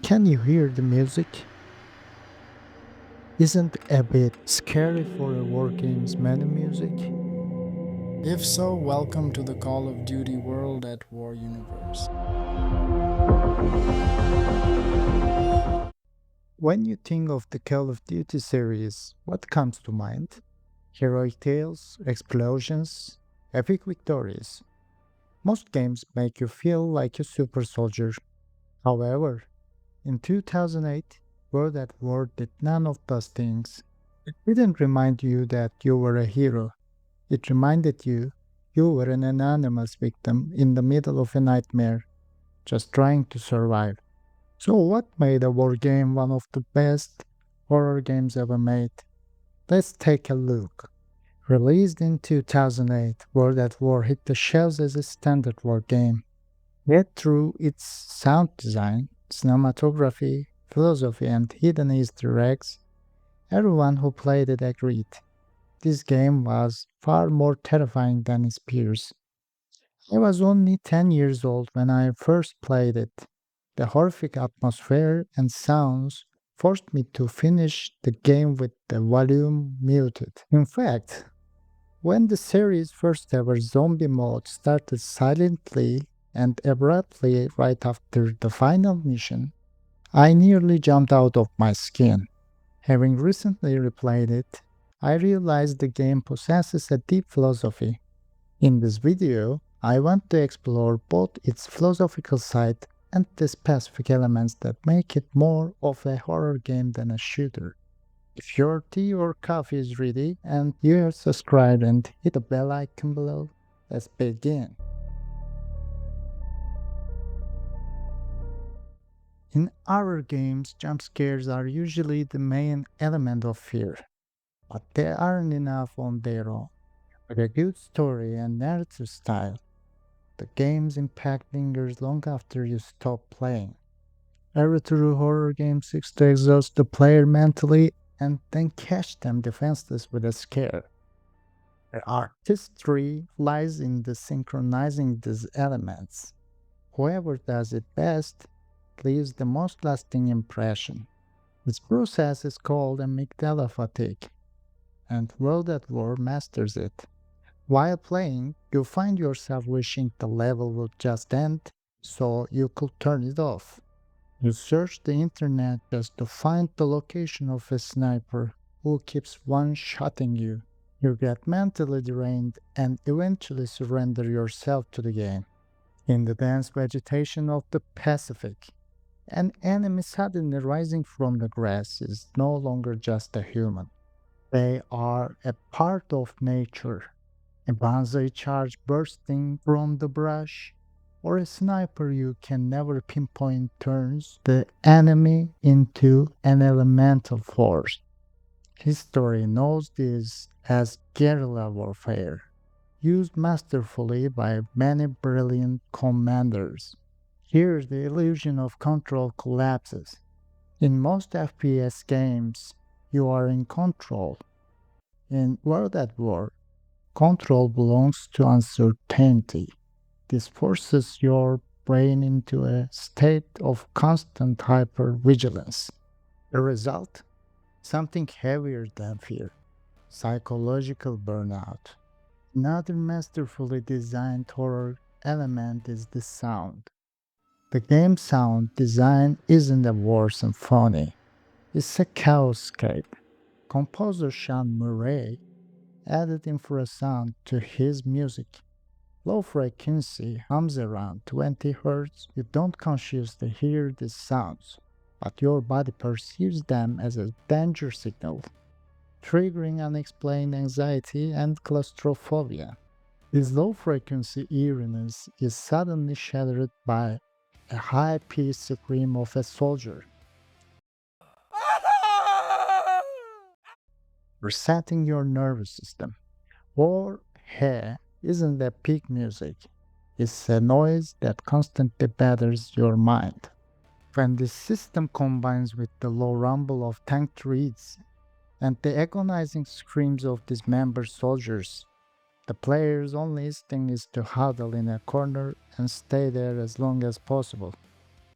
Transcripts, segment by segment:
Can you hear the music? Isn't a bit scary for a war game's menu music? If so, welcome to the Call of Duty World at War universe. When you think of the Call of Duty series, what comes to mind? Heroic tales, explosions, epic victories. Most games make you feel like a super soldier. However, in 2008, World at War did none of those things. It didn't remind you that you were a hero. It reminded you you were an anonymous victim in the middle of a nightmare, just trying to survive. So, what made a war game one of the best horror games ever made? Let's take a look. Released in 2008, World at War hit the shelves as a standard war game. Yet, through its sound design, cinematography, philosophy, and hidden Easter eggs, everyone who played it agreed. This game was far more terrifying than its peers. I was only 10 years old when I first played it. The horrific atmosphere and sounds forced me to finish the game with the volume muted. In fact, when the series' first ever zombie mode started silently and abruptly right after the final mission, I nearly jumped out of my skin. Having recently replayed it, I realized the game possesses a deep philosophy. In this video, I want to explore both its philosophical side and the specific elements that make it more of a horror game than a shooter. If your tea or coffee is ready and you have subscribed and hit the bell icon below, let's begin. In horror games, jump scares are usually the main element of fear, but they aren't enough on their own. With a good story and narrative style, the game's impact lingers long after you stop playing. Every true horror game seeks to exhaust the player mentally and then catch them defenseless with a scare. The artistry lies in the synchronizing these elements. Whoever does it best leaves the most lasting impression. This process is called Amigdala Fatigue, and World at War masters it. While playing, you find yourself wishing the level would just end so you could turn it off. You search the internet just to find the location of a sniper who keeps one-shotting you. You get mentally drained and eventually surrender yourself to the game. In the dense vegetation of the Pacific, an enemy suddenly rising from the grass is no longer just a human. They are a part of nature. A banzai charge bursting from the brush, or a sniper you can never pinpoint turns the enemy into an elemental force. History knows this as guerrilla warfare, used masterfully by many brilliant commanders. Here, the illusion of control collapses. In most FPS games, you are in control. In World at War, control belongs to uncertainty. This forces your brain into a state of constant hypervigilance. The result? Something heavier than fear, psychological burnout. Another masterfully designed horror element is the sound. The game's sound design isn't a war symphony, it's a chaoscape. Composer Sean Murray added infrasound to his music. Low frequency hums around 20 Hz. You don't consciously hear these sounds, but your body perceives them as a danger signal, triggering unexplained anxiety and claustrophobia. This low frequency eeriness is suddenly shattered by a high pitched scream of a soldier, resetting your nervous system. War here isn't a peak music, it's a noise that constantly batters your mind. When this system combines with the low rumble of tank treads and the agonizing screams of dismembered soldiers, the player's only instinct is to huddle in a corner and stay there as long as possible.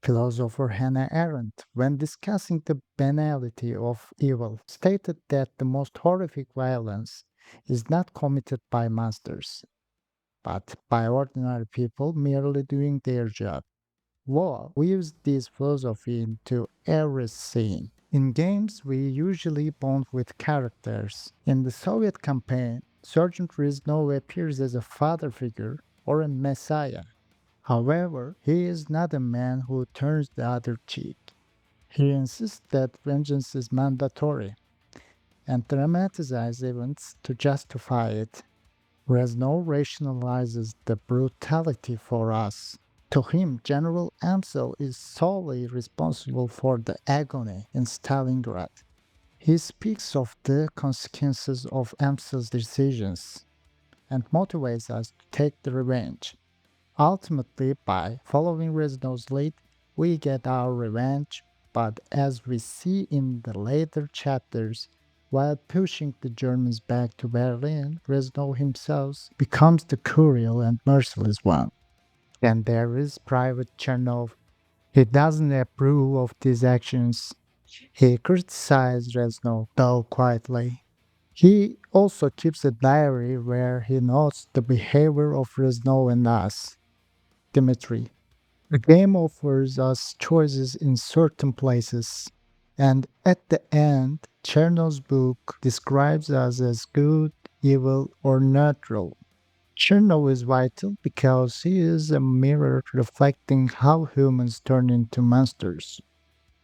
Philosopher Hannah Arendt, when discussing the banality of evil, stated that the most horrific violence is not committed by monsters, but by ordinary people merely doing their job. Law weaves this philosophy into every scene. In games, we usually bond with characters. In the Soviet campaign, Sergeant Reznov appears as a father figure or a messiah. However, he is not a man who turns the other cheek. He insists that vengeance is mandatory and dramatizes events to justify it. Reznov rationalizes the brutality for us. To him, General Amsel is solely responsible for the agony in Stalingrad. He speaks of the consequences of Amsel's decisions and motivates us to take the revenge. Ultimately, by following Reznov's lead, we get our revenge, but as we see in the later chapters, while pushing the Germans back to Berlin, Reznov himself becomes the cruel and merciless one. Then there is Private Chernov. He doesn't approve of these actions. He criticizes Reznov, though quietly. He also keeps a diary where he notes the behavior of Reznov and us. Dmitri. The game offers us choices in certain places, and at the end, Chernov's book describes us as good, evil, or neutral. Chernov is vital because he is a mirror reflecting how humans turn into monsters.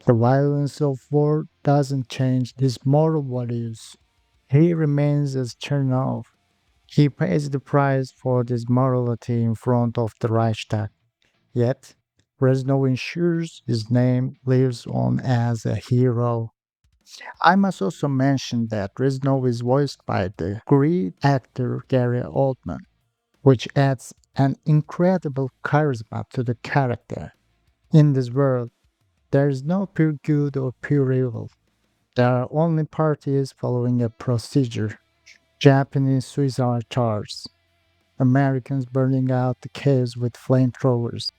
The violence of war doesn't change his moral values. He remains as Chernov. He pays the price for this morality in front of the Reichstag. Yet, Reznov ensures his name lives on as a hero. I must also mention that Reznov is voiced by the great actor Gary Oldman, which adds an incredible charisma to the character. In this world, there is no pure good or pure evil. There are only parties following a procedure. Japanese suicide charts, Americans burning out the caves with flamethrowers,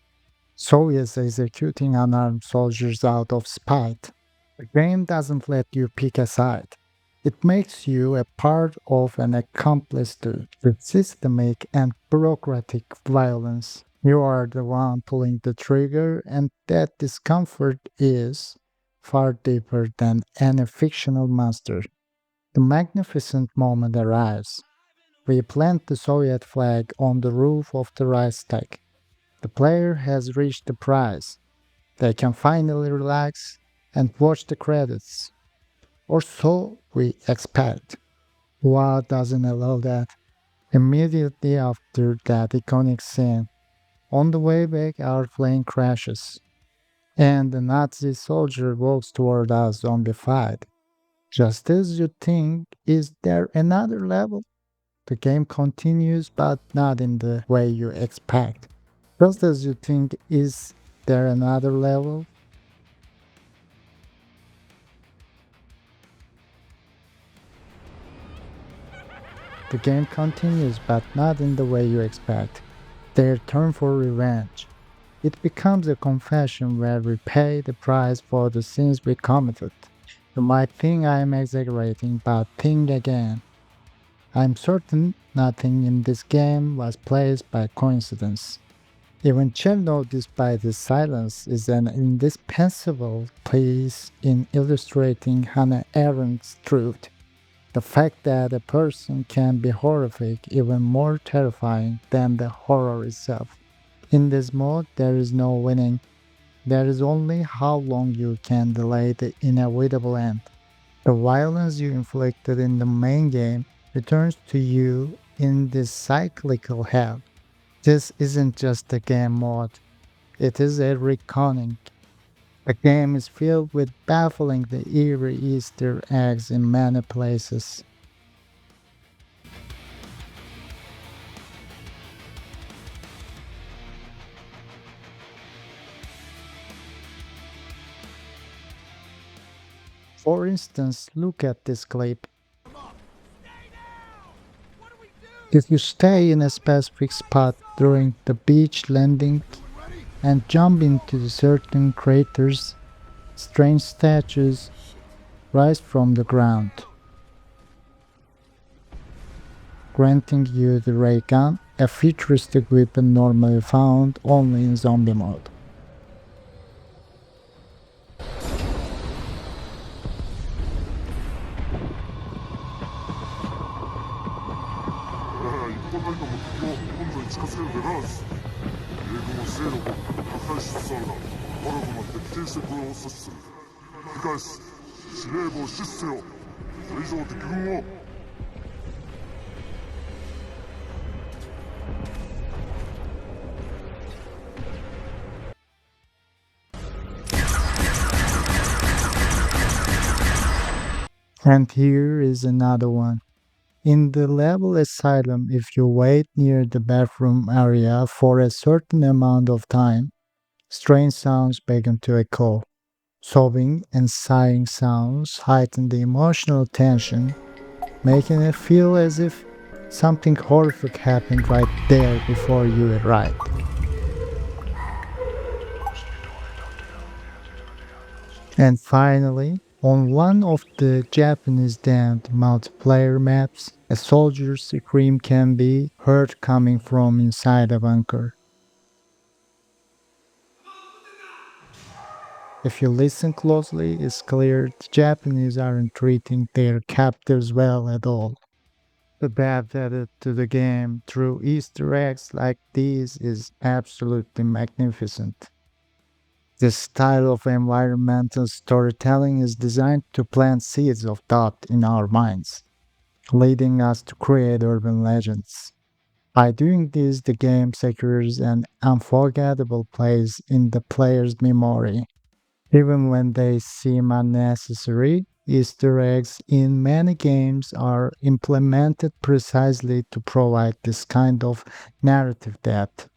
Soviets executing unarmed soldiers out of spite. The game doesn't let you pick a side. It makes you a part of an accomplice to the systemic and bureaucratic violence. You are the one pulling the trigger, and that discomfort is far deeper than any fictional monster. The magnificent moment arrives. We plant the Soviet flag on the roof of the Reichstag. The player has reached the prize. They can finally relax and watch the credits. Or so we expect. Wow doesn't allow that. Immediately after that iconic scene, on the way back, our plane crashes, and the Nazi soldier walks toward us zombified. Just as you think, is there another level? The game continues, but not in the way you expect. Just as you think, is there another level? The game continues, but not in the way you expect. Their turn for revenge. It becomes a confession where we pay the price for the sins we committed. You might think I am exaggerating, but think again. I'm certain nothing in this game was placed by coincidence. Even Chernow, despite his silence, is an indispensable piece in illustrating Hannah Arendt's truth. The fact that a person can be horrific, even more terrifying than the horror itself. In this mode, there is no winning. There is only how long you can delay the inevitable end. The violence you inflicted in the main game returns to you in this cyclical hell. This isn't just a game mode, it is a reckoning. The game is filled with bafflingly eerie Easter eggs in many places. For instance, look at this clip. If you stay in a specific spot during the beach landing, and jump into certain craters, strange statues rise from the ground, granting you the ray gun, a futuristic weapon normally found only in zombie mode. And here is another one. In the level Asylum, if you wait near the bathroom area for a certain amount of time, strange sounds begin to echo. Sobbing and sighing sounds heighten the emotional tension, making it feel as if something horrific happened right there before you arrived. And finally, on one of the Japanese damned multiplayer maps, a soldier's scream can be heard coming from inside a bunker. If you listen closely, it's clear the Japanese aren't treating their captives well at all. The depth added to the game through Easter eggs like these is absolutely magnificent. This style of environmental storytelling is designed to plant seeds of doubt in our minds, leading us to create urban legends. By doing this, the game secures an unforgettable place in the player's memory. Even when they seem unnecessary, Easter eggs in many games are implemented precisely to provide this kind of narrative depth.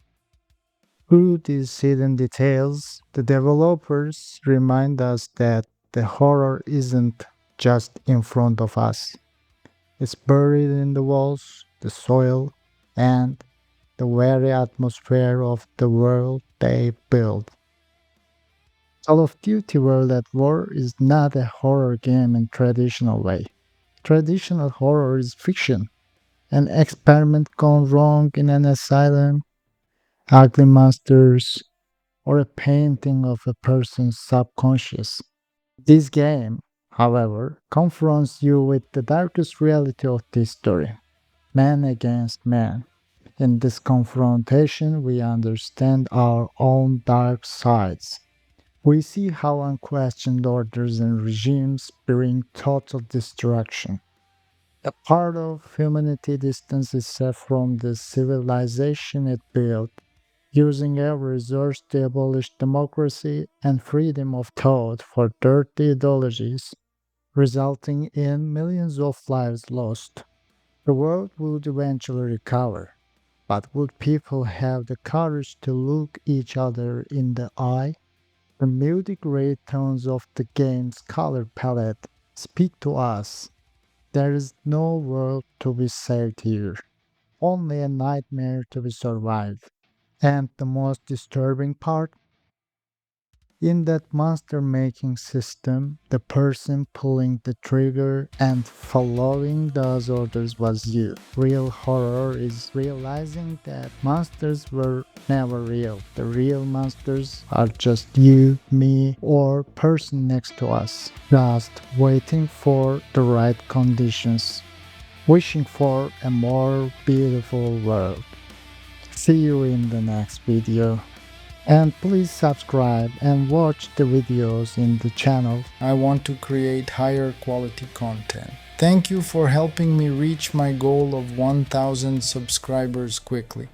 Through these hidden details, the developers remind us that the horror isn't just in front of us, it's buried in the walls, the soil, and the very atmosphere of the world they build. Call of Duty World at War is not a horror game in traditional way. Traditional horror is fiction, an experiment gone wrong in an asylum, ugly monsters, or a painting of a person's subconscious. This game, however, confronts you with the darkest reality of this story, man against man. In this confrontation, we understand our own dark sides. We see how unquestioned orders and regimes bring total destruction. A part of humanity distances itself from the civilization it built, using every resource to abolish democracy and freedom of thought for dirty ideologies, resulting in millions of lives lost. The world would eventually recover, but would people have the courage to look each other in the eye? The muted gray tones of the game's color palette speak to us. There is no world to be saved here, only a nightmare to be survived. And the most disturbing part? In that monster making system, the person pulling the trigger and following those orders was you. Real horror is realizing that monsters were never real. The real monsters are just you, me, or person next to us, just waiting for the right conditions, wishing for a more beautiful world. See you in the next video. And please subscribe and watch the videos in the channel. I want to create higher quality content. Thank you for helping me reach my goal of 1000 subscribers quickly.